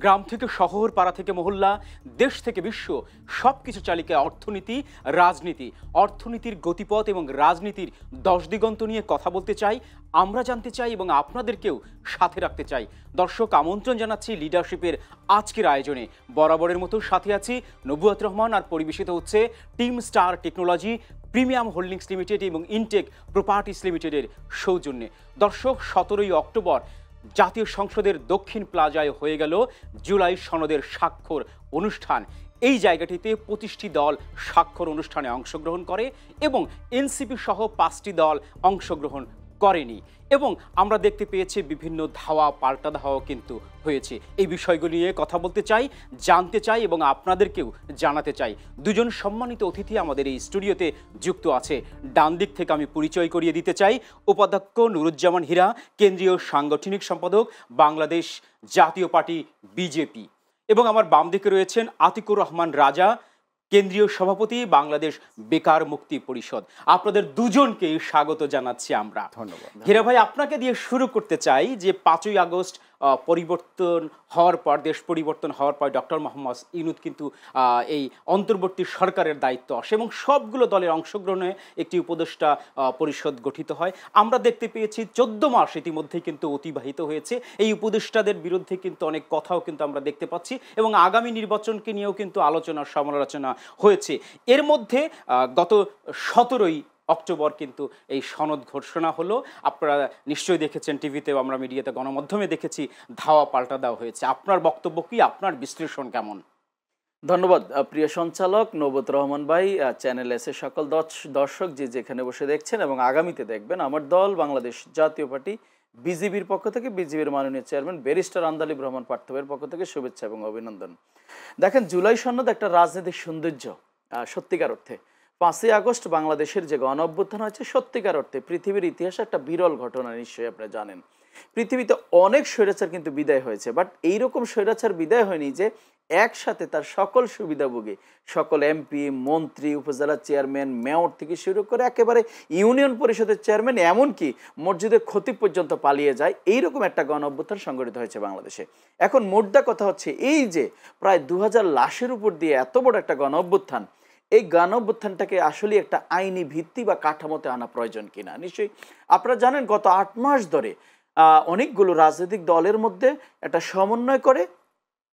গ্রাম থেকে শহর, পাড়া থেকে মহল্লা, দেশ থেকে বিশ্ব সবকিছু চালিকায় অর্থনীতি, রাজনীতি, অর্থনীতির গতিপথ এবং রাজনীতির দশ দিগন্ত নিয়ে কথা বলতে চাই, আমরা জানতে চাই এবং আপনাদেরকেও সাথে রাখতে চাই। দর্শক, আমন্ত্রণ জানাচ্ছি লিডারশিপের আজকের আয়োজনে। বরাবরের মতো সাথে আছি নবুয়াত রহমান, আর পরিবেশিত হচ্ছে team star technology, premium holdings limited এবং ইনটেক প্রপার্টিস লিমিটেডের সৌজন্যে। দর্শক, 17ই অক্টোবর জাতীয় সংসদের দক্ষিণ প্লাজায় হয়ে গেল জুলাই সনদের স্বাক্ষর অনুষ্ঠান। এই জায়গাটিতে 25টি দল স্বাক্ষর অনুষ্ঠানে অংশগ্রহণ করে এবং এনসিপি সহ 5টি দল অংশগ্রহণ করেনি, এবং আমরা দেখতে পেয়েছি বিভিন্ন ধাওয়া পাল্টা ধাওয়া কিন্তু হয়েছে। এই বিষয়গুলো নিয়ে কথা বলতে চাই, জানতে চাই এবং আপনাদেরকেও জানাতে চাই। দুজন সম্মানিত অতিথি আমাদের এই স্টুডিওতে যুক্ত আছে। ডান দিক থেকে আমি পরিচয় করিয়ে দিতে চাই, উপাধ্যক্ষ নুরুজ্জামান হীরা, কেন্দ্রীয় সাংগঠনিক সম্পাদক, বাংলাদেশ জাতীয় পার্টি বিজেপি, এবং আমার বাম দিকে রয়েছেন আতিকুর রহমান রাজা, কেন্দ্রীয় সভাপতি, বাংলাদেশ বেকার মুক্তি পরিষদ। আপনাদের দুজনকে স্বাগত জানাচ্ছি আমরা। ধন্যবাদ। হীরা ভাই, আপনাকে দিয়ে শুরু করতে চাই যে 5ই আগস্ট পরিবর্তন হওয়ার পর, দেশ পরিবর্তন হওয়ার পর ডক্টর মোহাম্মদ ইউনূস কিন্তু এই অন্তর্বর্তী সরকারের দায়িত্ব আসে এবং সবগুলো দলের অংশগ্রহণে একটি উপদেষ্টা পরিষদ গঠিত হয়। আমরা দেখতে পেয়েছি 14 মাস ইতিমধ্যে কিন্তু অতিবাহিত হয়েছে। এই উপদেষ্টাদের বিরুদ্ধে কিন্তু অনেক কথাও কিন্তু আমরা দেখতে পাচ্ছি এবং আগামী নির্বাচনকে নিয়েও কিন্তু আলোচনা সমালোচনা হয়েছে। এর মধ্যে গত 17ই অক্টোবর কিন্তু এই সনদ ঘোষণা হলো। আপনারা নিশ্চয়ই দেখেছেন, টিভিতেও আমরা মিডিয়াতে গণমাধ্যমে দেখেছি, ধাওয়া পাল্টা দেওয়া হয়েছে। আপনার বক্তব্য কি, আপনার বিশ্লেষণ কেমন? ধন্যবাদ প্রিয় সঞ্চালক নবুয়াত রহমান ভাই, চ্যানেল এস এর সকল দর্শক যে যেখানে বসে দেখছেন এবং আগামীতে দেখবেন। আমার দল বাংলাদেশ জাতীয় পার্টি বিজেপির পক্ষ থেকে, বিজেপির মাননীয় চেয়ারম্যান ব্যারিস্টার আন্দালিব রহমান পার্থবের পক্ষ থেকে শুভেচ্ছা এবং অভিনন্দন। দেখেন, জুলাই সনদ একটা রাজনৈতিক সৌন্দর্য সত্যিকার অর্থে। 5ই আগস্ট বাংলাদেশের যে গণ অভ্যুত্থান হয়েছে, সত্যিকার অর্থে পৃথিবীর ইতিহাসে একটা বিরল ঘটনা, নিশ্চয়ই আপনারা জানেন। পৃথিবীতে অনেক স্বৈরাচার কিন্তু বিদায় হয়েছে, বাট এইরকম স্বৈরাচার বিদায় হয়নি যে একসাথে তার সকল সুবিধাভোগী, সকল এমপি, মন্ত্রী, উপজেলা চেয়ারম্যান, মেয়র থেকে শুরু করে একেবারে ইউনিয়ন পরিষদের চেয়ারম্যান, এমনকি মসজিদের খতিব পর্যন্ত পালিয়ে যায়। এইরকম একটা গণ অভ্যুত্থান সংগঠিত হয়েছে বাংলাদেশে। এখন মোদ্দা কথা হচ্ছে, এই যে প্রায় 2000 লাশের উপর দিয়ে এত বড় একটা গণ অভ্যুত্থান, এই গণ অভ্যুত্থানটাকে আসলে একটা আইনি ভিত্তি বা কাঠামোতে আনা প্রয়োজন কিনা। নিশ্চয়ই আপনারা জানেন, গত 8 মাস ধরে অনেকগুলো রাজনৈতিক দলের মধ্যে একটা সমন্বয় করে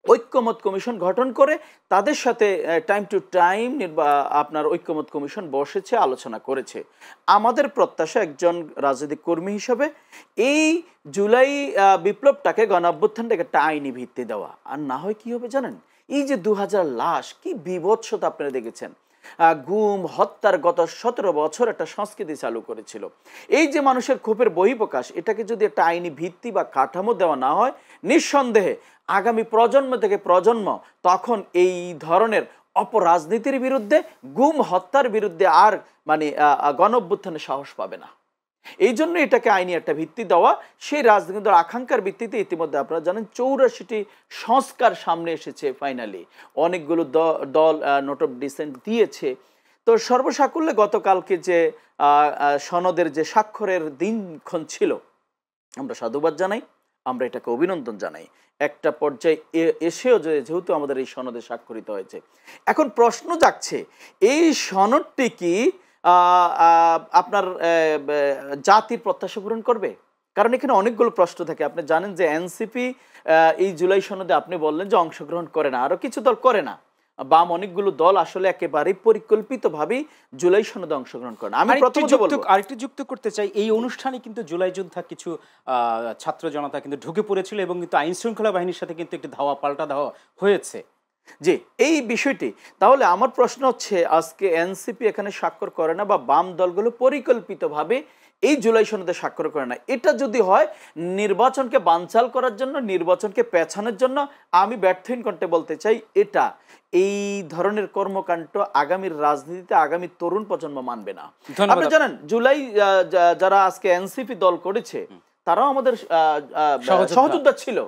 ঐক্যমত কমিশন গঠন করে তাদের সাথে টাইম টু টাইম আপনার ঐক্যমত কমিশন বসেছে, আলোচনা করেছে। আমাদের প্রত্যাশা একজন রাজনৈতিক কর্মী হিসেবে এই জুলাই বিপ্লবটাকে, গণ অভ্যুত্থানটাকে একটা আইনি ভিত্তি দেওয়া। আর না হয় কি হবে জানেন, এই যে 2000 লাশ, কি বিভৎসতা আপনারা দেখেছেন। গুম, হত্যার গত 17 বছর একটা সংস্কৃতি চালু করেছিল। এই যে মানুষের ক্ষোভের বহিঃপ্রকাশ, এটাকে যদি একটা আইনি ভিত্তি বা কাঠামো দেওয়া না হয়, নিঃসন্দেহে আগামী প্রজন্ম থেকে প্রজন্ম তখন এই ধরনের অপরাজনীতির বিরুদ্ধে, গুম হত্যার বিরুদ্ধে আর গণ অভ্যুত্থানের সাহস পাবে না। এই জন্য এটাকে আইনি একটা ভিত্তি দেওয়া, সেই রাজনীতির আকাঙ্ক্ষার ভিত্তিতে ইতিমধ্যে আপনারা জানেন 84টি সংস্কার সামনে এসেছে। ফাইনালি অনেকগুলো দল নোট অফ ডিসেন্ট দিয়েছে। তো সর্বসাকুল্যে গতকালকে যে সনদের যে স্বাক্ষরের দিনক্ষণ ছিল, আমরা সাধুবাদ জানাই, আমরা এটাকে অভিনন্দন জানাই। একটা পর্যায়ে এসেও যেহেতু আমাদের এই সনদে স্বাক্ষরিত হয়েছে, এখন প্রশ্ন জাগছে, এই সনদটি কি আপনার জাতির প্রত্যাশা পূরণ করবে? কারণ এখানে অনেকগুলো প্রশ্ন থাকে। আপনি জানেন যে এনসিপি এই জুলাই সনদে, আপনি বললেন যে অংশগ্রহণ করে না, আরো কিছু দল করে না, বাম অনেকগুলো দল আসলে একেবারে পরিকল্পিতভাবেই জুলাই সনদে অংশগ্রহণ করে না। আমি আরেকটু যুক্ত করতে চাই, এই অনুষ্ঠানে কিন্তু জুলাই যোদ্ধা কিছু ছাত্র জনতা কিন্তু ঢুকে পড়েছিল এবং কিন্তু আইন শৃঙ্খলা বাহিনীর সাথে কিন্তু একটি ধাওয়া পাল্টা ধাওয়া হয়েছে। জি, এই বিষয়টি তাহলে আমার প্রশ্ন হচ্ছে, আজকে এনসিপি এখানে স্বাক্ষর করে না বা বাম দলগুলো পরিকল্পিতভাবে এই জুলাই সনদে স্বাক্ষর করে না, এটা যদি হয় নির্বাচনকে বানচাল করার জন্য, নির্বাচনকে পেছানোর জন্য, আমি ব্যর্থহীন কণ্ঠে বলতে চাই, এটা এই ধরনের কর্মকাণ্ড আগামীর রাজনীতিতে আগামী তরুণ প্রজন্ম মানবে না। আপনি জানেন, জুলাই যারা আজকে এনসিপি দল করেছে তারাও আমাদের সহযোদ্ধা ছিল,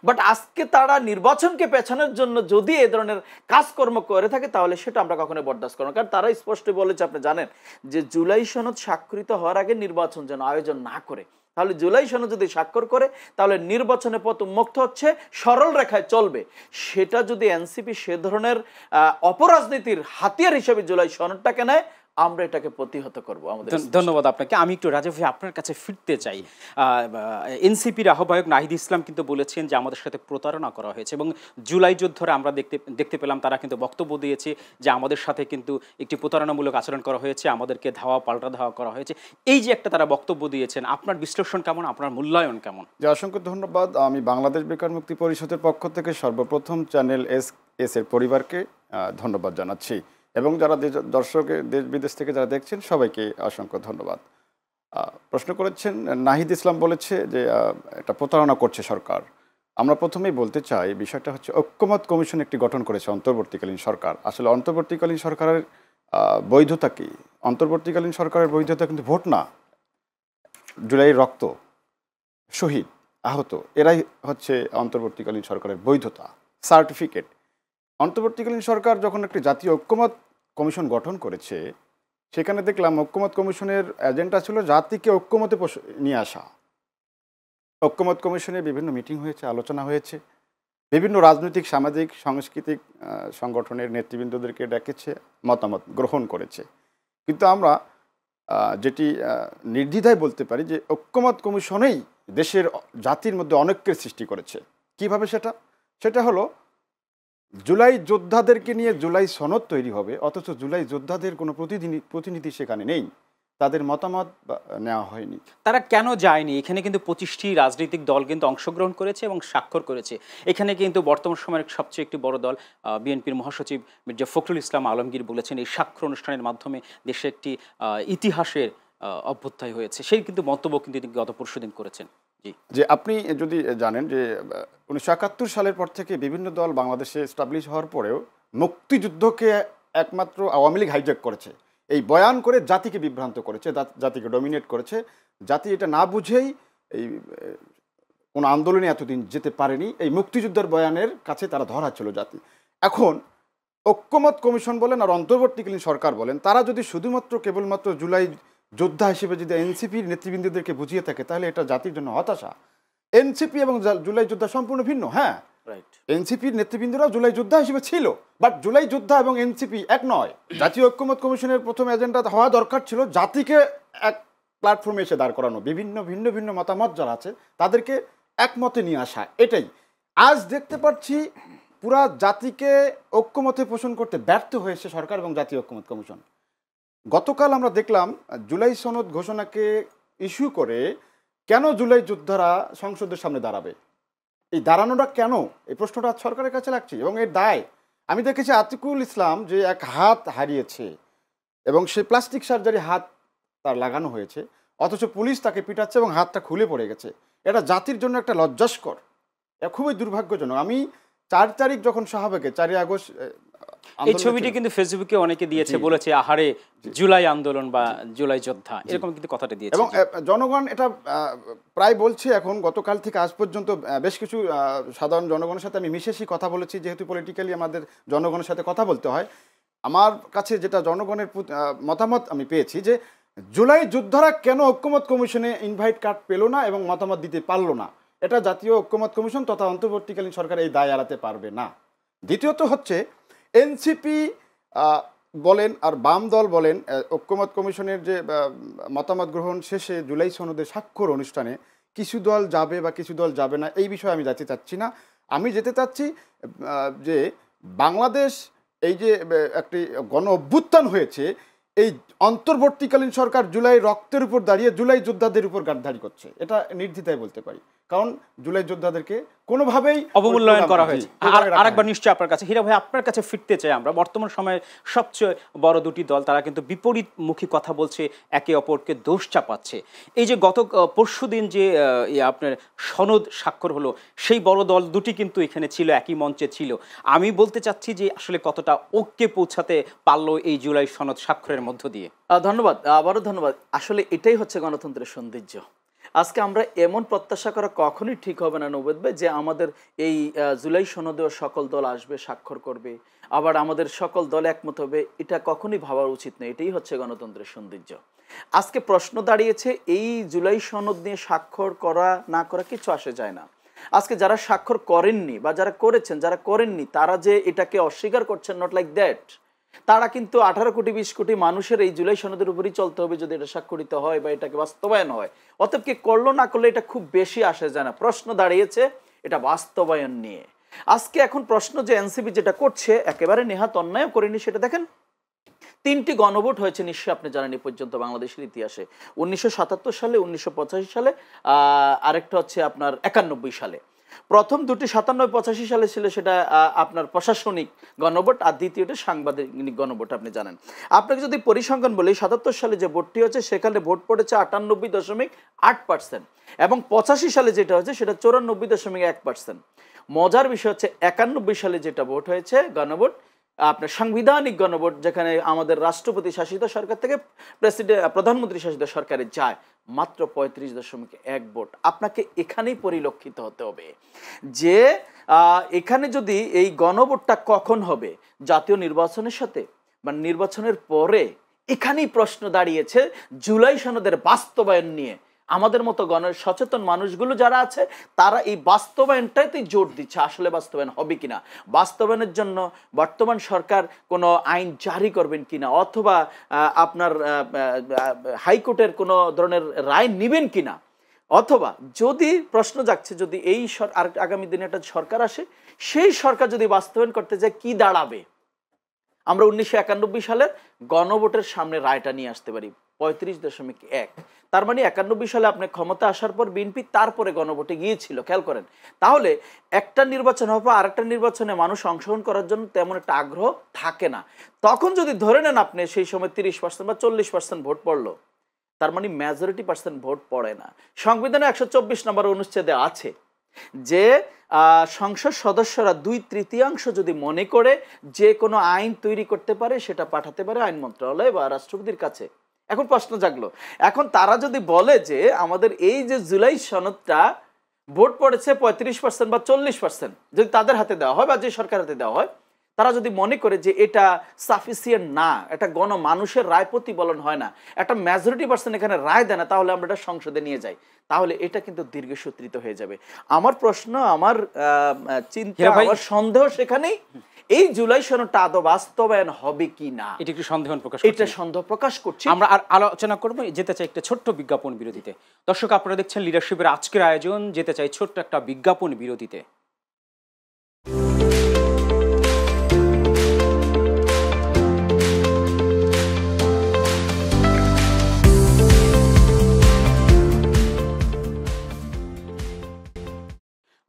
বাট আজকে তারা নির্বাচনকে পেছানোর জন্য যদি এ ধরনের কাজকর্ম করে থাকে, তাহলে সেটা আমরা কখনো বরদাস্ত করব না। কারণ তারা স্পষ্ট বলেছে, আপনি জানেন যে জুলাই সনদ স্বাক্ষরিত হওয়ার আগে নির্বাচন যেন আয়োজন না করে। তাহলে জুলাই সনদ যদি স্বাক্ষর করে তাহলে নির্বাচনে পথ উন্মুক্ত হচ্ছে, সরল রেখায় চলবে। সেটা যদি এনসিপি সে ধরনের অপরাজনীতির হাতিয়ার হিসেবে জুলাই সনদটাকে নেয়, আমরা এটাকে প্রতিহত করব। আমাদের ধন্যবাদ আপনাকে। আমি একটু রাজীব ভাই আপনার কাছে ফিরতে চাই। এনসিপির আহ্বায়ক নাহিদ ইসলাম কিন্তু বলেছেন যে আমাদের সাথে প্রতারণা করা হয়েছে, এবং জুলাই যুদ্ধরে আমরা দেখতে পেলাম তারা কিন্তু বক্তব্য দিয়েছে যে আমাদের সাথে কিন্তু একটি প্রতারণামূলক আচরণ করা হয়েছে, আমাদেরকে ধাওয়া পাল্টা ধাওয়া করা হয়েছে। এই যে একটা তারা বক্তব্য দিয়েছেন, আপনার বিশ্লেষণ কেমন, আপনার মূল্যায়ন কেমন? যে অসংখ্য ধন্যবাদ। আমি বাংলাদেশ বেকার মুক্তি পরিষদের পক্ষ থেকে সর্বপ্রথম চ্যানেল এস এর পরিবারকে ধন্যবাদ জানাচ্ছি, এবং যারা দর্শকের দেশ বিদেশ থেকে যারা দেখছেন সবাইকে অসংখ্য ধন্যবাদ। প্রশ্ন করেছেন, নাহিদ ইসলাম বলেছে যে এটা প্রতারণা করছে সরকার। আমরা প্রথমেই বলতে চাই বিষয়টা হচ্ছে ঐক্যমত কমিশন একটি গঠন করেছে অন্তর্বর্তীকালীন সরকার। আসলে অন্তর্বর্তীকালীন সরকারের বৈধতা কি? অন্তর্বর্তীকালীন সরকারের বৈধতা কিন্তু ভোট না, জুলাই রক্ত, শহীদ, আহত, এরাই হচ্ছে অন্তর্বর্তীকালীন সরকারের বৈধতা, সার্টিফিকেট। অন্তর্বর্তীকালীন সরকার যখন একটি জাতীয় ঐক্যমত কমিশন গঠন করেছে, সেখানে দেখলাম ঐক্যমত কমিশনের এজেন্ডা ছিল জাতিকে ঐক্যমতে নিয়ে আসা। ঐক্যমত কমিশনে বিভিন্ন মিটিং হয়েছে, আলোচনা হয়েছে, বিভিন্ন রাজনৈতিক, সামাজিক, সাংস্কৃতিক সংগঠনের নেতৃবৃন্দদেরকে ডেকেছে, মতামত গ্রহণ করেছে। কিন্তু আমরা যেটি নির্দ্বিধায় বলতে পারি যে ঐক্যমত কমিশনেই দেশের জাতির মধ্যে অনৈক্যের সৃষ্টি করেছে। কিভাবে সেটা হলো জুলাই যোদ্ধাদেরকে নিয়ে জুলাই সনদ তৈরি হবে, অথচ জুলাই যোদ্ধাদের কোনো প্রতিনিধি সেখানে নেই, তাদের মতামত নেওয়া হয়নি। তারা কেন যায়নি? এখানে কিন্তু 25টি রাজনৈতিক দল কিন্তু অংশগ্রহণ করেছে এবং স্বাক্ষর করেছে। এখানে কিন্তু বর্তমান সময়ের সবচেয়ে একটি বড় দল বিএনপির মহাসচিব মির্জা ফখরুল ইসলাম আলমগীর বলেছেন এই স্বাক্ষর অনুষ্ঠানের মাধ্যমে দেশে একটি ইতিহাসের অভ্যুত্থান হয়েছে। সেই কিন্তু মন্তব্য কিন্তু তিনি গত পরশুদিন করেছেন। জি, যে আপনি যদি জানেন যে 1971 সালের পর থেকে বিভিন্ন দল বাংলাদেশে এস্টাবলিশ হওয়ার পরেও মুক্তিযুদ্ধকে একমাত্র আওয়ামী লীগ হাইজ্যাক করেছে, এই বয়ান করে জাতিকে বিভ্রান্ত করেছে, জাতিকে ডমিনেট করেছে। জাতি এটা না বুঝেই এই কোনো আন্দোলনে এতদিন যেতে পারেনি, এই মুক্তিযুদ্ধের বয়ানের কাছে তারা ধরা ছিল জাতি। এখন ঐক্যমত কমিশন বলেন আর অন্তর্বর্তীকালীন সরকার বলেন, তারা যদি শুধুমাত্র কেবলমাত্র জুলাই যোদ্ধা হিসেবে যদি এনসিপির নেতৃবৃন্দদেরকে বুঝিয়ে থাকে, তাহলে এটা জাতির জন্য হতাশা। এনসিপি এবং জুলাই যোদ্ধা সম্পূর্ণ ভিন্ন। হ্যাঁ, এনসিপির নেতৃবৃন্দরাও জুলাই যোদ্ধা হিসেবে ছিল, বাট জুলাই যোদ্ধা এবং এনসিপি এক নয়। জাতীয় ঐক্যমত কমিশনের প্রথম এজেন্ডা হওয়া দরকার ছিল জাতিকে এক প্ল্যাটফর্মে এসে দাঁড় করানো, বিভিন্ন ভিন্ন ভিন্ন মতামত যারা আছে তাদেরকে একমতে নিয়ে আসা। এটাই আজ দেখতে পাচ্ছি পুরা জাতিকে ঐক্যমতে পোষণ করতে ব্যর্থ হয়েছে সরকার এবং জাতীয় ঐক্যমত কমিশন। গতকাল আমরা দেখলাম জুলাই সনদ ঘোষণাকে ইস্যু করে কেন জুলাই যোদ্ধারা সংসদের সামনে দাঁড়াবে, এই দাঁড়ানোটা কেন, এই প্রশ্নটা সরকারের কাছে লাগছে। এবং এর দায় আমি দেখেছি আতিকুল ইসলাম যে এক হাত হারিয়েছে এবং সে প্লাস্টিক সার্জারি হাত তার লাগানো হয়েছে, অথচ পুলিশ তাকে পিটাচ্ছে এবং হাতটা খুলে পড়ে গেছে। এটা জাতির জন্য একটা লজ্জাস্কর, এটা খুবই দুর্ভাগ্যজনক। আমি 4 তারিখ যখন শাহবাগে 4 আগস্ট এই ছবিটি কিন্তু ফেসবুকে অনেকে দিয়েছে, বলেছে আহারে জুলাই আন্দোলন বা জুলাই যোদ্ধা, এরকম কিন্তু কথাটা দিয়েছে। এবং জনগণ এটা প্রায় বলছে। এখন গতকাল থেকে আজ পর্যন্ত বেশ কিছু সাধারণ জনগণের সাথে আমি মিশেছি, কথা বলেছি, যেহেতু পলিটিক্যালি আমাদের জনগণের সাথে কথা বলতে হয়। আমার কাছে যেটা জনগণের মতামত আমি পেয়েছি যে জুলাই যোদ্ধারা কেন ঐক্যমত কমিশনে ইনভাইট কার্ড পেল না এবং মতামত দিতে পারলো না, এটা জাতীয় ঐক্যমত কমিশন তথা অন্তর্বর্তীকালীন সরকার এই দায় এড়াতে পারবে না। দ্বিতীয়ত হচ্ছে এনসিপি বলেন আর বাম দল বলেন, ঐক্যমত কমিশনের যে মতামত গ্রহণ শেষে জুলাই সনদের স্বাক্ষর অনুষ্ঠানে কিছু দল যাবে বা কিছু দল যাবে না, এই বিষয়ে আমি যেতে চাচ্ছি না। আমি যেতে চাচ্ছি যে বাংলাদেশ এই যে একটি গণ অভ্যুত্থান হয়েছে, এই অন্তর্বর্তীকালীন সরকার জুলাই রক্তের উপর দাঁড়িয়ে জুলাই যোদ্ধাদের উপর গাদ্দারি করছে, এটা নির্দ্বিধায় বলতে পারি। কারণ জুলাই যোদ্ধাদেরকে কোনোভাবেই অবমূল্যায়ন করা হয়েছে। আরেকবার নিশ্চয়ই আপনার কাছে, হীরা ভাই আপনার কাছে ফিরতে চাই আমরা। বর্তমান সময়ে সবচেয়ে বড় দুটি দল তারা কিন্তু বিপরীতমুখী কথা বলছে, একে অপরকে দোষ চাপাচ্ছে। এই যে গত পরশুদিন যে আপনার সনদ স্বাক্ষর হলো, সেই বড় দল দুটি কিন্তু এখানে ছিল, একই মঞ্চে ছিল। আমি বলতে চাচ্ছি যে আসলে কতটা ঐক্যে পৌঁছাতে পারলো এই জুলাই সনদ স্বাক্ষরের মধ্য দিয়ে। ধন্যবাদ, আবারও ধন্যবাদ। আসলে এটাই হচ্ছে গণতন্ত্রের সৌন্দর্য। আজকে আমরা এমন প্রত্যাশা করা কখনোই ঠিক হবে না নৌবেদ ভাই যে আমাদের এই জুলাই সনদেও সকল দল আসবে, স্বাক্ষর করবে, আবার আমাদের সকল দল একমত হবে, এটা কখনোই ভাবার উচিত নয়। এটাই হচ্ছে গণতন্ত্রের সৌন্দর্য। আজকে প্রশ্ন দাঁড়িয়েছে এই জুলাই সনদ নিয়ে স্বাক্ষর করা না করা কিছু আসে যায় না। আজকে যারা স্বাক্ষর করেননি বা যারা করেছেন, যারা করেননি তারা যে এটাকে অস্বীকার করছেন, নট লাইক দ্যাট। তারা কিন্তু 18 কোটি 20 কোটি মানুষের এই জুলাই সনদের উপরই চলতে হবে যদি এটা স্বাক্ষরিত হয় বা এটাকে বাস্তবায়ন হয়। অতএব কে করলো না করলে এটা খুব বেশি আসে যায় না। প্রশ্ন দাঁড়িয়েছে এটা বাস্তবায়ন নিয়ে। আজকে এখন প্রশ্ন যে এনসিপি যেটা করছে একেবারে নেহাত অন্যায় করেনি সেটা দেখেন। 3টি গণভোট হয়েছে নিশ্চয়ই আপনি জানেন এই পর্যন্ত বাংলাদেশের ইতিহাসে। 1977 সালে, 1985 সালে, আরেকটা হচ্ছে আপনার 91 সালে। প্রথম দুটি 97-85 সালে ছিল, সেটা আপনার প্রশাসনিক গণভোট, আর দ্বিতীয়টা সাংবিধানিক গণভোট আপনি জানেন। আপনাকে যদি পরিসংখ্যান বলি, 77 সালে যে ভোটটি হচ্ছে সেখানে ভোট পড়েছে 98.8% এবং 85 সালে যেটা হচ্ছে সেটা 94.1%। মজার বিষয় হচ্ছে 91 সালে যেটা ভোট হয়েছে গণভোট, আপনার সাংবিধানিক গণভোট, যেখানে আমাদের রাষ্ট্রপতি শাসিত সরকার থেকে প্রধানমন্ত্রী শাসিত সরকারে যায়, মাত্র 35.1 ভোট। আপনাকে এখানেই পরিলক্ষিত হতে হবে যে এখানে যদি এই গণভোটটা কখন হবে, জাতীয় নির্বাচনের সাথে বা নির্বাচনের পরে, এখানেই প্রশ্ন দাঁড়িয়েছে জুলাই সনদের বাস্তবায়ন নিয়ে। আমাদের মতো সচেতন মানুষগুলো যারা আছে তারা এই বাস্তবায়নটাইতে জোর দিচ্ছে, আসলে বাস্তবায়ন হবে কিনা, বাস্তবায়নের জন্য বর্তমান সরকার কোনো আইন জারি করবেন কিনা, অথবা আপনার হাইকোর্টের কোনো ধরনের রায় নেবেন কিনা, অথবা যদি প্রশ্ন জাগছে যদি এই আগামী দিনে একটা সরকার আসে, সেই সরকার যদি বাস্তবায়ন করতে যায় কি দাঁড়াবে। আমরা 1991 সালের গণভোটের সামনে রায়টা নিয়ে আসতে পারি 35.1। তার মানে 91 সালে আপনি ক্ষমতা আসার পর বিএনপি তারপরে গণভোটে গিয়েছিল, খেয়াল করেন। তাহলে একটা নির্বাচন হবে, আরেকটা নির্বাচনে মানুষ অংশগ্রহণ করার জন্য তেমন একটা আগ্রহ থাকে না। তখন যদি ধরে নেন আপনি সেই সময় 30% বা 40% ভোট পড়লো, তার মানে মেজরিটি পার্সেন্ট ভোট পড়ে না। সংবিধানে 124 নম্বর অনুচ্ছেদে আছে যে সংসদ সদস্যরা 2/3 যদি মনে করে যে কোনো আইন তৈরি করতে পারে, সেটা পাঠাতে পারে আইন মন্ত্রণালয় বা রাষ্ট্রপতির কাছে। এখন প্রশ্ন জাগলো, এখন তারা যদি বলে যে আমাদের এই যে জুলাই সনদটা ভোট পড়েছে 35% বা 40%, যদি তাদের হাতে দেওয়া হয় বা যে সরকার হাতে দেওয়া হয়, তারা যদি মনে করে যে এটা সাফিসিয়েন্ট না, এটা গণমানুষের রায় প্রতিফলন হয় না, একটা মেজরিটি পার্সেন্ট এখানে রায় দেয় না, তাহলে আমরা এটা সংসদে নিয়ে যাই, তাহলে এটা কিন্তু দীর্ঘসূত্রিত হয়ে যাবে। আমার প্রশ্ন, আমার চিন্তা, আমার সন্দেহ সেখানেই এই জুলাই সনদটা আদৌ বাস্তবায়ন হবে কি না, এটা একটু সন্দেহ প্রকাশ করছি। আমরা আর আলোচনা করবো, যেতে চাই একটা ছোট্ট বিজ্ঞাপন বিরতিতে। দর্শক, আপনারা দেখছেন লিডারশিপের আজকের আয়োজন, যেতে চাই ছোট্ট একটা বিজ্ঞাপন বিরতিতে।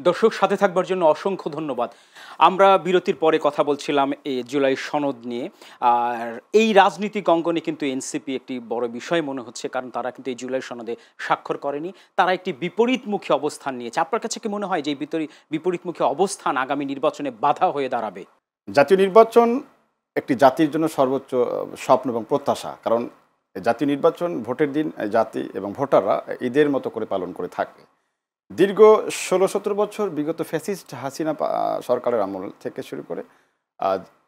দর্শক, সাথে থাকবার জন্য অসংখ্য ধন্যবাদ। আমরা বিরতির পরে কথা বলছিলাম এই জুলাই সনদ নিয়ে। আর এই রাজনীতিক অঙ্গনে কিন্তু এনসিপি একটি বড় বিষয় মনে হচ্ছে, কারণ তারা কিন্তু এই জুলাই সনদে স্বাক্ষর করেনি, তারা একটি বিপরীতমুখী অবস্থান নিয়েছে। আপনার কাছে কি মনে হয় যে বিপরীতমুখী অবস্থান আগামী নির্বাচনে বাধা হয়ে দাঁড়াবে? জাতীয় নির্বাচন একটি জাতির জন্য সর্বোচ্চ স্বপ্ন এবং প্রত্যাশা, কারণ জাতীয় নির্বাচন ভোটের দিন জাতি এবং ভোটাররা ঈদের মতো করে পালন করে থাকে। দীর্ঘ 16-17 বছর বিগত ফ্যাসিস্ট হাসিনা সরকারের আমল থেকে শুরু করে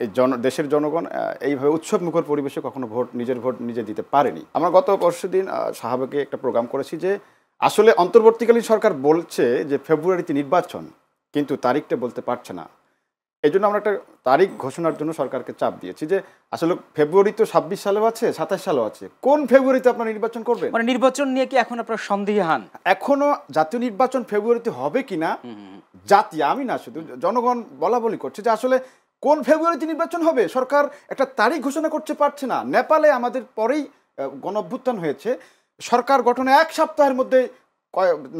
এই দেশের জনগণ এইভাবে উৎসব মুখর পরিবেশে কখনো নিজের ভোট নিজে দিতে পারেনি। আমরা গত পরশুদিন শাহবাগে একটা প্রোগ্রাম করেছি যে আসলে অন্তর্বর্তীকালীন সরকার বলছে যে ফেব্রুয়ারিতে নির্বাচন, কিন্তু তারিখটা বলতে পারছে না। এই জন্য আমরা একটা তারিখ ঘোষণার জন্য সরকারকে চাপ দিয়েছি যে আসলে ফেব্রুয়ারি তো 26 সালেও আছে, 27 সালেও আছে, কোন ফেব্রুয়ারিতে আপনারা নির্বাচন করবেন? মানে নির্বাচন নিয়ে কি এখন আপনারা সন্দিহান? এখনো জাতীয় নির্বাচন ফেব্রুয়ারিতে হবে কিনা জাতি, আমি না শুধু জনগণ বলা বলি করছে যে আসলে কোন ফেব্রুয়ারিতে নির্বাচন হবে সরকার একটা তারিখ ঘোষণা করতে পারছে না। নেপালে আমাদের পরেই গণঅভ্যুত্থান হয়েছে, সরকার গঠনে 1 সপ্তাহের মধ্যে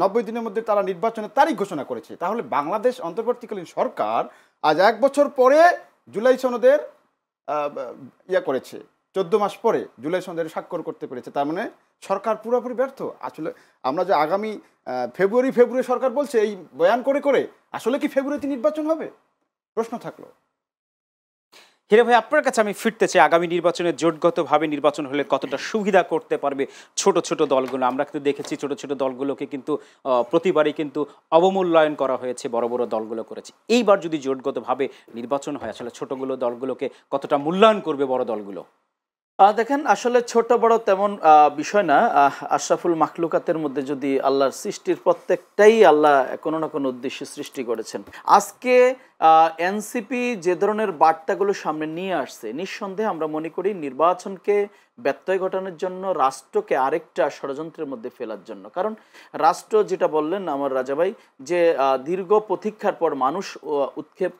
90 দিনের মধ্যে তারা নির্বাচনের তারিখ ঘোষণা করেছে। তাহলে বাংলাদেশ অন্তর্বর্তীকালীন সরকার আজ 1 বছর পরে জুলাই সনদের করেছে, 14 মাস পরে জুলাই সনদের স্বাক্ষর করতে পেরেছে। তার মানে সরকার পুরোপুরি ব্যর্থ। আসলে আমরা যে আগামী ফেব্রুয়ারি সরকার বলছে এই বয়ান করে আসলে কি ফেব্রুয়ারিতে নির্বাচন হবে? প্রশ্ন থাকলো। হীরা ভাই, আপনার কাছে আমি ফিরতে চাই, আগামী নির্বাচনে জোটগতভাবে নির্বাচন হলে কতটা সুবিধা করতে পারবে ছোট ছোট দলগুলো? আমরা কিন্তু দেখেছি ছোট ছোট দলগুলোকে কিন্তু প্রতিবারই কিন্তু অবমূল্যায়ন করা হয়েছে, বড় বড় দলগুলো করেছে। এইবার যদি জোটগতভাবে নির্বাচন হয়, আসলে ছোটগুলো দলগুলোকে কতটা মূল্যায়ন করবে বড় দলগুলো? দেখেন, আসলে ছোট বড় তেমন বিষয় না। আশরাফুল মাখলুকাতের মধ্যে যদি আল্লাহর সৃষ্টির প্রত্যেকটাই আল্লাহ কোনো না কোনো উদ্দেশ্যে সৃষ্টি করেছেন। আজকে এনসিপি যে ধরনের বার্তাগুলো সামনে নিয়ে আসছে, নিঃসন্দেহে আমরা মনে করি নির্বাচনকে ব্যত্যয় ঘটানোর জন্য, রাষ্ট্রকে আরেকটা ষড়যন্ত্রের মধ্যে ফেলার জন্য। কারণ রাষ্ট্র, যেটা বললেন আমার রাজা ভাই, যে দীর্ঘ প্রতীক্ষার পর মানুষ উৎক্ষেপ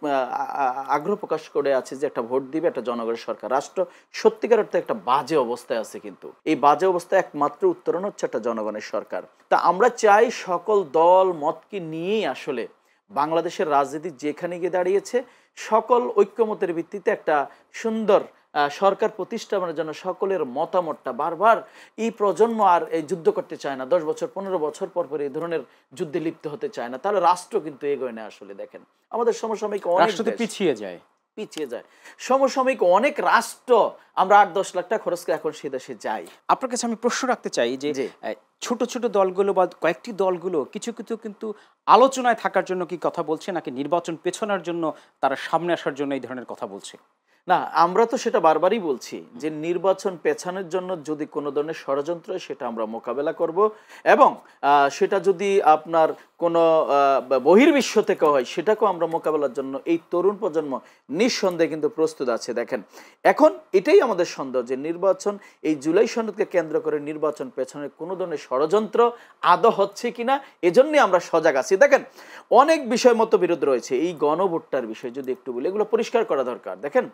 আগ্রহ প্রকাশ করে আছে যে একটা ভোট দিবে একটা জনগণের সরকার। রাষ্ট্র সত্যিকার অর্থে একটা বাজে অবস্থায় আছে, কিন্তু এই বাজে অবস্থায় একমাত্র উত্তরণ হচ্ছে একটা জনগণের সরকার। তা আমরা চাই সকল দল মতকে নিয়েই আসলে বাংলাদেশের রাজনীতি যেখানে গিয়ে দাঁড়িয়েছে, সকল ঐক্যমতের ভিত্তিতে একটা সুন্দর সরকার প্রতিষ্ঠানের জন্য সকলের মতামতটা, বারবার এই প্রজন্ম আর এই যুদ্ধ করতে চায় না, 10 বছর 15 বছর পর পর এই ধরনের যুদ্ধে লিপ্ত হতে চায় না, তাহলে রাষ্ট্র কিন্তু এগোয় না। আসলে দেখেন, আমাদের সমসাময়িক অনেক পিছিয়ে যায় সমসাময়িক অনেক রাষ্ট্র, আমরা 8-10 লাখ টাকা খরচ করে এখন সে দেশে যাই। আপনার কাছে আমি প্রশ্ন রাখতে চাই যে ছোট ছোট দলগুলো বা কয়েকটি দলগুলো কিছু কিছু কিন্তু আলোচনায় থাকার জন্য কি কথা বলছে, নাকি নির্বাচন পেছানোর জন্য তারা সামনে আসার জন্য এই ধরনের কথা বলছে? না, আমরা তো সেটা বারবারই বলছি যে নির্বাচন পেছানোর জন্য যদি কোনো ধরনের ষড়যন্ত্র হয় সেটা আমরা মোকাবেলা করব, এবং সেটা যদি আপনার কোনো বহির্বিশ্ব থেকে হয় সেটাকেও আমরা মোকাবেলার জন্য এই তরুণ প্রজন্ম নিঃসন্দেহে কিন্তু প্রস্তুত আছে। দেখেন, এখন এটাই আমাদের সন্দেহ যে নির্বাচন, এই জুলাই সনদকে কেন্দ্র করে নির্বাচন পেছনের কোনো ধরনের ষড়যন্ত্র আদৌ হচ্ছে কিনা, এজন্যই আমরা সজাগ আছি। দেখেন, অনেক বিষয় মতবিরোধ রয়েছে। এই গণভোটটার বিষয় যদি একটু বলি, এগুলো পরিষ্কার করা দরকার। দেখেন,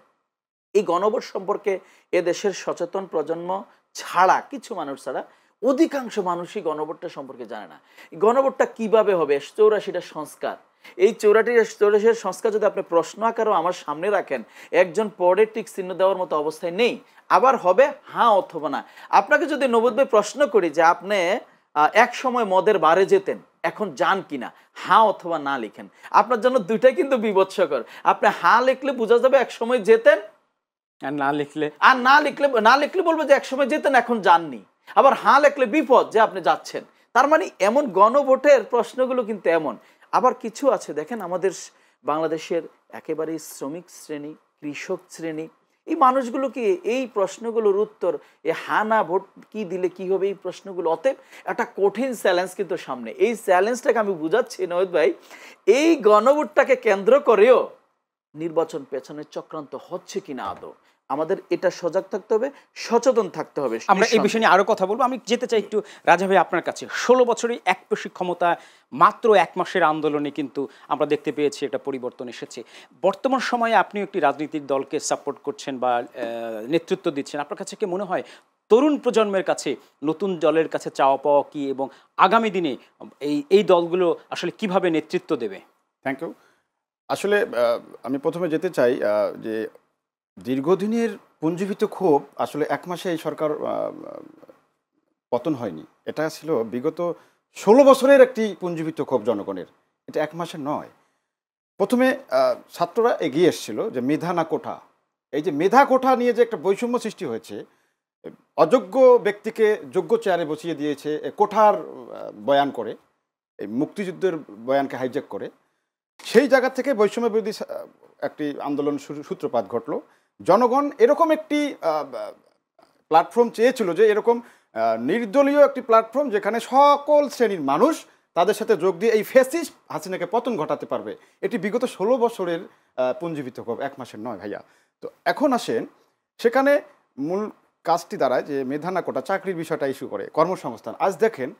এই গণভোট সম্পর্কে এদেশের সচেতন প্রজন্ম ছাড়া, কিছু মানুষ ছাড়া, অধিকাংশ মানুষই গণভোটটা সম্পর্কে জানে না। গণভোটটা কিভাবে হবে, 84টা সংস্কার, এই 84 সংস্কার যদি আপনি প্রশ্ন আকারেও আমার সামনে রাখেন, একজন পরে টিক চিহ্ন দেওয়ার মতো অবস্থায় নেই। আবার হবে হ্যাঁ অথবা না। আপনাকে যদি নবদ ভাই প্রশ্ন করি যে আপনি এক সময় মদের বারে যেতেন, এখন যান কিনা, হ্যাঁ অথবা না লিখেন, আপনার জন্য দুইটাই কিন্তু বিভৎসকর। আপনি হ্যাঁ লিখলে বোঝা যাবে এক সময় যেতেন, আর না লিখলে বলবে যে একসময় যেতেন এখন যাননি। আবার হ্যাঁ লিখলে বিপদ যে আপনি যাচ্ছেন। তার মানে এমন গণভোটের প্রশ্নগুলো কিন্তু এমন। আবার কিছু আছে, দেখেন, আমাদের বাংলাদেশের একেবারে শ্রমিক শ্রেণী, কৃষক শ্রেণী, এই মানুষগুলো কি এই প্রশ্নগুলোর উত্তর, এই হ্যাঁ না ভোট কি দিলে কি হবে, এই প্রশ্নগুলো, অতএব একটা কঠিন চ্যালেঞ্জ কিন্তু সামনে। এই চ্যালেঞ্জটাকে আমি বুঝাচ্ছি নহিদ ভাই, এই গণভোটটাকে কেন্দ্র করেও নির্বাচন পেছনের চক্রান্ত হচ্ছে কিনা আদৌ আমাদের এটা সজাগ থাকতে হবে, সচেতন থাকতে হবে। আমরা এই বিষয় নিয়ে আরো কথা বলবো। আমি যেতে চাই একটু রাজা ভাই আপনার কাছে। 16 বছরের একপেশী ক্ষমতা, মাত্র 1 মাসের আন্দোলনে কিন্তু আমরা দেখতে পেয়েছি একটা পরিবর্তন এসেছে। বর্তমান সময়ে আপনিও একটি রাজনৈতিক দলকে সাপোর্ট করছেন বা নেতৃত্ব দিচ্ছেন, আপনার কাছে কি মনে হয় তরুণ প্রজন্মের কাছে নতুন দলের কাছে চাওয়া পাওয়া কি, এবং আগামী দিনে এই দলগুলো আসলে কিভাবে নেতৃত্ব দেবে? Thank you. আসলে আমি প্রথমে যেতে চাই যে দীর্ঘদিনের পুঞ্জীভূত ক্ষোভ আসলে 1 মাসে এই সরকার পতন হয়নি। এটা ছিল বিগত 16 বছরের একটি পুঞ্জীভূত ক্ষোভ জনগণের, এটা 1 মাসে নয়। প্রথমে ছাত্ররা এগিয়ে এসেছিল যে মেধা না কোঠা, এই যে মেধা কোঠা নিয়ে যে একটা বৈষম্য সৃষ্টি হয়েছে, অযোগ্য ব্যক্তিকে যোগ্য চেয়ারে বসিয়ে দিয়েছে কোঠার বয়ান করে, এই মুক্তিযুদ্ধের বয়ানকে হাইজ্যাক করে, সেই জায়গা থেকে বৈষম্য বিরোধী একটি আন্দোলন সূত্রপাত ঘটলো। জনগণ এরকম একটি প্ল্যাটফর্ম চেয়েছিল, যে এরকম নির্দলীয় একটি প্ল্যাটফর্ম যেখানে সকল শ্রেণীর মানুষ তাদের সাথে যোগ দিয়ে এই ফ্যাসিস্ট হাসিনাকে পতন ঘটাতে পারবে। এটি বিগত 16 বছরের পুঞ্জীভূত ক্ষোভ, 1 মাসের নয় ভাইয়া। তো এখন আসেন, সেখানে মূল কাজটি দাঁড়ায় যে মেধা না কোটা, চাকরির বিষয়টা ইস্যু করে, কর্মসংস্থান। আজ দেখেন,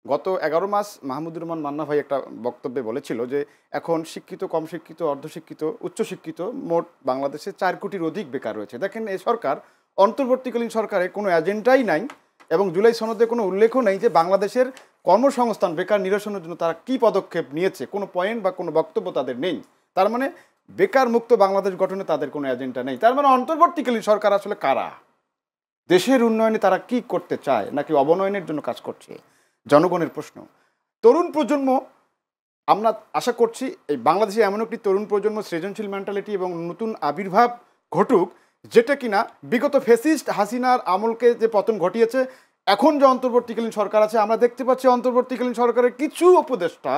গত 11 মাস মাহমুদুর রহমান মান্না ভাই একটা বক্তব্যে বলেছিল যে এখন শিক্ষিত, কম শিক্ষিত, অর্ধশিক্ষিত, উচ্চশিক্ষিত মোট বাংলাদেশে 4 কোটির অধিক বেকার রয়েছে। দেখেন, এই সরকার, অন্তর্বর্তীকালীন সরকারে কোনো এজেন্ডাই নাই, এবং জুলাই সনদে কোনো উল্লেখও নেই যে বাংলাদেশের কর্মসংস্থান, বেকার নিরসনের জন্য তারা কী পদক্ষেপ নিয়েছে। কোনো পয়েন্ট বা কোনো বক্তব্য তাদের নেই। তার মানে বেকার মুক্ত বাংলাদেশ গঠনে তাদের কোনো এজেন্ডা নেই। তার মানে অন্তর্বর্তীকালীন সরকার আসলে কারা? দেশের উন্নয়নে তারা কি করতে চায়, নাকি অবনয়নের জন্য কাজ করছে? জনগণের প্রশ্ন। তরুণ প্রজন্ম, আমরা আশা করছি এই বাংলাদেশে এমন একটি তরুণ প্রজন্ম সৃজনশীল মেন্টালিটি এবং নতুন আবির্ভাব ঘটুক, যেটা কিনা বিগত ফ্যাসিস্ট হাসিনার আমলকে যে পতন ঘটিয়েছে। এখন যে অন্তর্বর্তীকালীন সরকার আছে, আমরা দেখতে পাচ্ছি অন্তর্বর্তীকালীন সরকারের কিছু উপদেষ্টা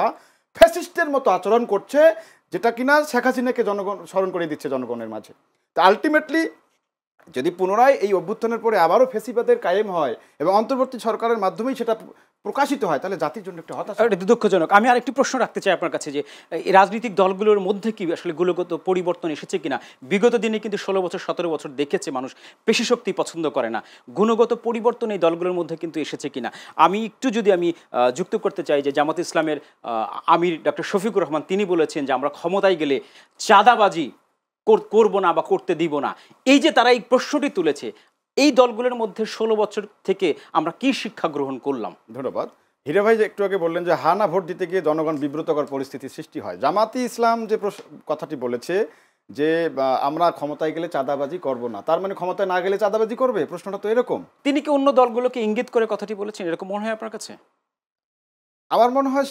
ফ্যাসিস্টের মতো আচরণ করছে, যেটা কিনা শেখ হাসিনাকে জনগণ স্মরণ করে দিচ্ছে জনগণের মাঝে। তা আলটিমেটলি যদি পুনরায় এই অভ্যুত্থানের পরে আবারও ফেসিবাদের কায়েম হয় এবং অন্তর্বর্তী সরকারের মাধ্যমেই সেটা প্রকাশিত হয়, তাহলে জাতির জন্য একটা হতাশা। এটা দুঃখজনক। আমি আরেকটি প্রশ্ন রাখতে চাই আপনার কাছে, যে এই রাজনৈতিক দলগুলোর মধ্যে কি আসলে গুণগত পরিবর্তন এসেছে কিনা? বিগত দিনে কিন্তু 16 বছর 17 বছর দেখেছে মানুষ পেশি শক্তি পছন্দ করে না। গুণগত পরিবর্তন এই দলগুলোর মধ্যে কিন্তু এসেছে কিনা? আমি একটু যদি যুক্ত করতে চাই যে জামাত ইসলামের আমির ডক্টর শফিকুর রহমান তিনি বলেছেন যে আমরা ক্ষমতায় গেলে চাঁদাবাজি করব না বা করতে দিব না। এই যে তারা এই প্রশ্নটি তুলেছে, এই দলগুলোর মধ্যে 16 বছর থেকে আমরা কি শিক্ষা গ্রহণ করলাম? ধন্যবাদ। হীরা ভাই যে একটু আগে বললেন যে হানা ভোট দিতে গিয়ে জনগণ বিব্রতকর পরিস্থিতির সৃষ্টি হয়। জামাতি ইসলাম যে কথাটি বলেছে যে আমরা ক্ষমতায় গেলে চাঁদাবাজি করব না, তার মানে ক্ষমতায় না গেলে চাঁদাবাজি করবে? প্রশ্নটা তো এরকম। তিনি কি অন্য দলগুলোকে ইঙ্গিত করে কথাটি বলেছেন, এরকম মনে হয় আপনার কাছে? আমার মনে হয়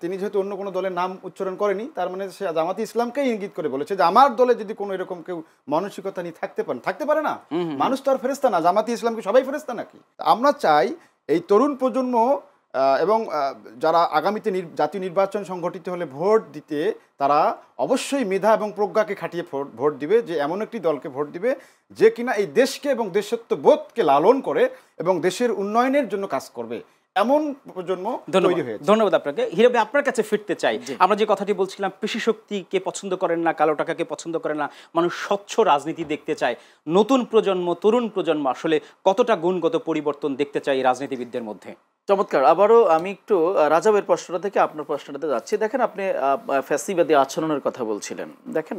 তিনি যেহেতু অন্য কোনো দলের নাম উচ্চারণ করেনি, তার মানে সে জামাতি ইসলামকেই ইঙ্গিত করে বলেছে যে আমার দলে যদি কোনো এরকম কেউ মানসিকতা নিয়ে থাকতে পারে না। মানুষ তো আর ফেরেস্তা না, জামাতি ইসলামকে সবাই ফেরেস্তা নাকি? আমরা চাই এই তরুণ প্রজন্ম এবং যারা আগামীতে জাতীয় নির্বাচন সংগঠিত হলে ভোট দিতে, তারা অবশ্যই মেধা এবং প্রজ্ঞাকে খাটিয়ে ভোট দিবে, যে এমন একটি দলকে ভোট দিবে যে কিনা এই দেশকে এবং দেশত্ববোধকে লালন করে এবং দেশের উন্নয়নের জন্য কাজ করবে। এমন প্রজন্ম তৈরি হয়েছে। ধন্যবাদ আপনাকে। হীরা ভাই, আপনার কাছে ফিরতে চাই। আমরা যে কথাটি বলছিলাম, পেশি শক্তিকে পছন্দ করেন না, কালো টাকাকে পছন্দ করেন না, মানুষ স্বচ্ছ রাজনীতি দেখতে চায়। নতুন প্রজন্ম, তরুণ প্রজন্ম আসলে কতটা গুণগত পরিবর্তন দেখতে চায় এই রাজনীতিবিদদের মধ্যে? চমৎকার। আবারও আমি একটু রাজাবের প্রশ্নটা থেকে আপনার প্রশ্নটাতে যাচ্ছি। দেখেন, আপনি ফ্যাসিবাদী আচরণের কথা বলছিলেন। দেখেন,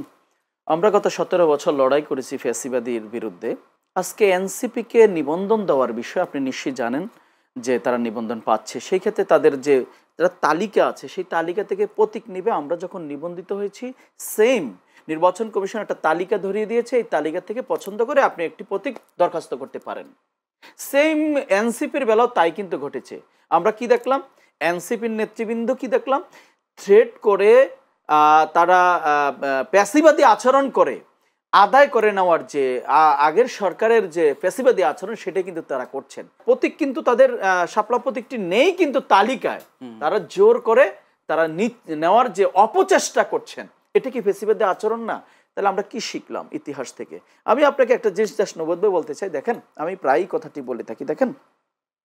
আমরা গত 17 বছর লড়াই করেছি ফ্যাসিবাদীর বিরুদ্ধে। আজকে এনসিপিকে নিবন্ধন দেওয়ার বিষয়ে আপনি নিশ্চয়ই জানেন যে তারা নিবন্ধন পাচ্ছে। সেই ক্ষেত্রে তাদের যে তালিকা আছে, সেই তালিকা থেকে প্রতীক নিবে। আমরা যখন নিবন্ধিত হয়েছি, সেম নির্বাচন কমিশন একটা তালিকা ধরিয়ে দিয়েছে, এই তালিকা থেকে পছন্দ করে আপনি একটি প্রতীক দরখাস্ত করতে পারেন। সেম এনসিপির বেলাও তাই কিন্তু ঘটেছে। আমরা কি দেখলাম? এনসিপির নেতৃবৃন্দ কি দেখলাম? থ্রেট করে তারা প্যাসিবাদী আচরণ করে আদায় করে নেওয়ার যে আগের সরকারের যে প্যাসিবাদী আচরণ, সেটা কিন্তু তারা করছেন। প্রতীক কিন্তু তাদের শাপলা প্রতীকটি নেই কিন্তু তালিকায়, তারা জোর করে তারা নেওয়ার যে অপচেষ্টা করছেন, এটা কি প্যাসিবাদী আচরণ না? তাহলে আমরা কি শিখলাম ইতিহাস থেকে? আমি আপনাকে একটা জিনিস নবোধ বলতে চাই। দেখেন, আমি প্রায়ই কথাটি বলে থাকি। দেখেন,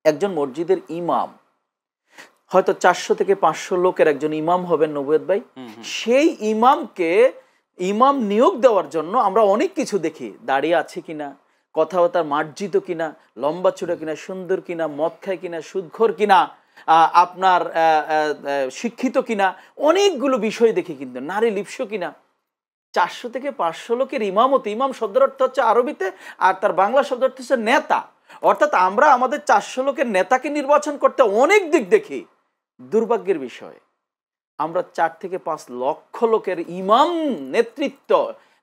একজন মসজিদের ইমাম হয়তো 400 থেকে 500 লোকের একজন ইমাম হবেন নবুয়ত ভাই। সেই ইমামকে ইমাম নিয়োগ দেওয়ার জন্য আমরা অনেক কিছু দেখি। দাঁড়িয়ে আছে কিনা, কথাবার্তা মার্জিত কিনা, লম্বা চূড়া কিনা, সুন্দর কিনা, মদ খায় কিনা, সুদখোর কিনা, আপনার শিক্ষিত কিনা, অনেকগুলো বিষয় দেখি। কিন্তু নারী লিপ্স কিনা। 400 থেকে 500 লোকের ইমামতি, ইমাম শব্দের অর্থ হচ্ছে আরবিতে, আর তার বাংলা শব্দ অর্থ হচ্ছে নেতা। অর্থাৎ আমরা আমাদের 400 লোকের নেতাকে নির্বাচন করতে অনেক দিক দেখি। দুর্ভাগ্যের বিষয়, আমরা 4 থেকে 5 লক্ষ লোকের ইমাম নেতৃত্ব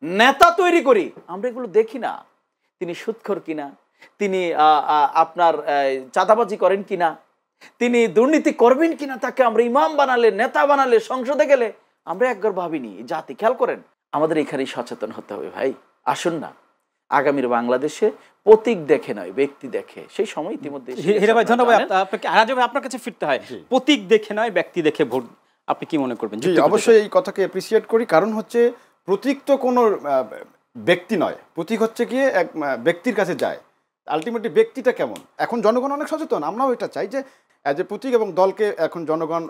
নেতা তৈরি করি, আমরা এগুলো দেখি না। তিনি সুদখোর কিনা, তিনি আপনার চাঁদাবাজি করেন কিনা, তিনি দুর্নীতি করবেন কিনা, তাকে আমরা ইমাম বানালে, নেতা বানালে, সংসদে গেলে আমরা একবার ভাবিনি। জাতি খেয়াল করেন, আমাদের এখানেই সচেতন হতে হবে ভাই। আসুন না, আগামীর বাংলাদেশে প্রতীক দেখে নয়, ব্যক্তি দেখে। সেই সময় ইতিমধ্যে হীরা ভাই, ধন্যবাদ আপনাকে। রাজা ভাই, আপনার কাছে ফিরতে হয়। প্রতীক দেখে নয়, ব্যক্তি দেখে ভোট। আপনি কি মনে করবেন? জি, অবশ্যই এই কথাকে অ্যাপ্রিসিয়েট করি। কারণ হচ্ছে প্রতীক তো কোনো ব্যক্তি নয়, প্রতীক হচ্ছে গিয়ে এক ব্যক্তির কাছে যায়। আলটিমেটলি ব্যক্তিটা কেমন, এখন জনগণ অনেক সচেতন। আমরাও এটা চাই যে অ্যাজ এ প্রতীক এবং দলকে এখন জনগণ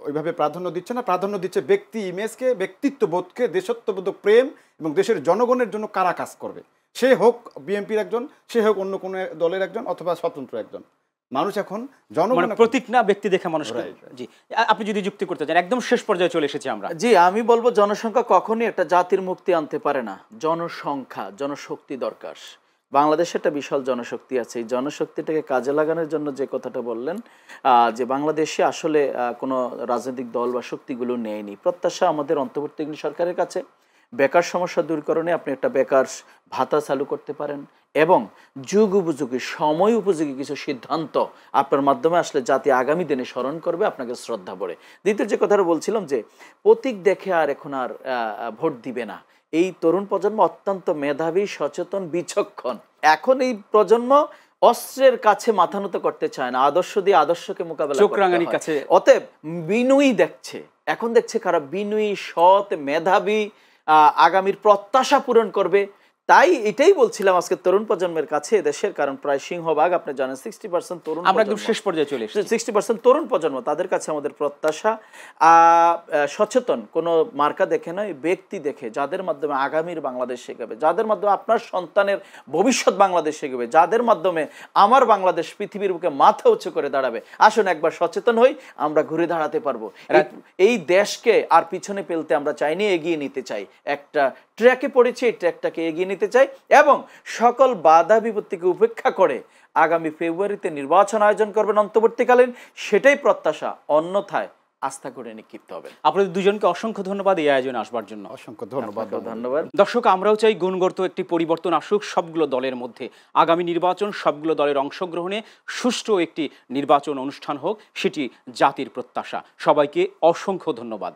ওইভাবে প্রাধান্য দিচ্ছে না, প্রাধান্য দিচ্ছে ব্যক্তি ইমেজকে, ব্যক্তিত্ববোধকে, দেশত্ববোধক প্রেম এবং দেশের জনগণের জন্য কারা কাজ করবে। সে হোক বিএনপির একজন, সে হোক অন্য কোনো দলের একজন, অথবা স্বতন্ত্র একজন। মানুষ এখন জনগণ, প্রতীক না ব্যক্তি দেখে মানুষ। জি, আপনি যদি যুক্তি করতে চান, একদম শেষ পর্যায়ে চলে এসেছি আমরা। জি, আমি বলবো জনসংখ্যা কখনই একটা জাতির মুক্তি আনতে পারে না। জনসংখ্যা, জনশক্তি দরকার। বাংলাদেশে একটা বিশাল জনশক্তি আছে। এই জনশক্তিটাকে কাজে লাগানোর জন্য যে কথাটা বললেন, যে বাংলাদেশে আসলে কোনো রাজনৈতিক দল বা শক্তিগুলো নেয়নি। প্রত্যাশা আমাদের অন্তর্বর্তীকালীন সরকারের কাছে বেকার সমস্যা দূরীকরণে আপনি একটা বেকার ভাতা চালু করতে পারেন, এবং যুগ উপযোগী, সময় উপযোগী কিছু সিদ্ধান্ত আপনার মাধ্যমে আসলে জাতি আগামী দিনে স্মরণ করবে, আপনাকে শ্রদ্ধা ভরে। দ্বিতীয় যে কথাটা বলছিলাম, যে প্রতীক দেখে আর এখন আর ভোট দিবে না, এই তরুণ প্রজন্ম অত্যন্ত মেধাবী, সচেতন, বিচক্ষণ। এখন এই প্রজন্ম অস্ত্রের কাছে মাথা নত করতে চায় না, আদর্শ দিয়ে আদর্শকে মোকাবেলা চোখ করতে রাঙানির হয়। কাছে। অতএব বিনয়ী দেখছে, এখন দেখছে কারা বিনয়ী, সৎ, মেধাবী, আগামীর প্রত্যাশা পূরণ করবে। তাই এটাই বলছিলাম আজকে তরুণ প্রজন্মের কাছে দেশের, কারণ প্রায় সিংহভাগ আপনি জানেন 60% তরুণ, আমরা একদম শেষ পর্যায়ে চলে এসেছি। 60% তরুণ প্রজন্ম, তাদের কাছে আমাদের প্রত্যাশা সচেতন, কোনো মার্কা দেখে নয়, ব্যক্তি দেখে, যাদের মাধ্যমে আগামীর বাংলাদেশ শেখাবে, যাদের মাধ্যমে আপনার সন্তানের ভবিষ্যৎ বাংলাদেশ শেখাবে, যাদের মাধ্যমে আমার বাংলাদেশ পৃথিবীর বুকে মাথা উঁচু করে দাঁড়াবে। আসুন একবার সচেতন হই, আমরা ঘুরে দাঁড়াতে পারবো। এই দেশকে আর পিছনে ফেলতে আমরা চাইনি, এগিয়ে নিতে চাই। একটা ট্র্যাকে পড়েছি, এই ট্র্যাকটাকে এগিয়ে নিতে চাই এবং সকল বাধা বিপত্তিকে উপেক্ষা করে আগামী ফেব্রুয়ারিতে নির্বাচন আয়োজন করবেন অন্তর্বর্তীকালীন, সেটাই প্রত্যাশা, অন্যথায় আস্থা করে নিক্ষিপ্ত হবে। আপনাদের দুজনকে অসংখ্য ধন্যবাদ এই আয়োজনে আসবার জন্য। অসংখ্য ধন্যবাদ। ধন্যবাদ। দর্শক, আমরাও চাই গুণগত একটি পরিবর্তন আসুক সবগুলো দলের মধ্যে। আগামী নির্বাচন সবগুলো দলের অংশগ্রহণে সুষ্ঠু একটি নির্বাচন অনুষ্ঠান হোক, সেটি জাতির প্রত্যাশা। সবাইকে অসংখ্য ধন্যবাদ।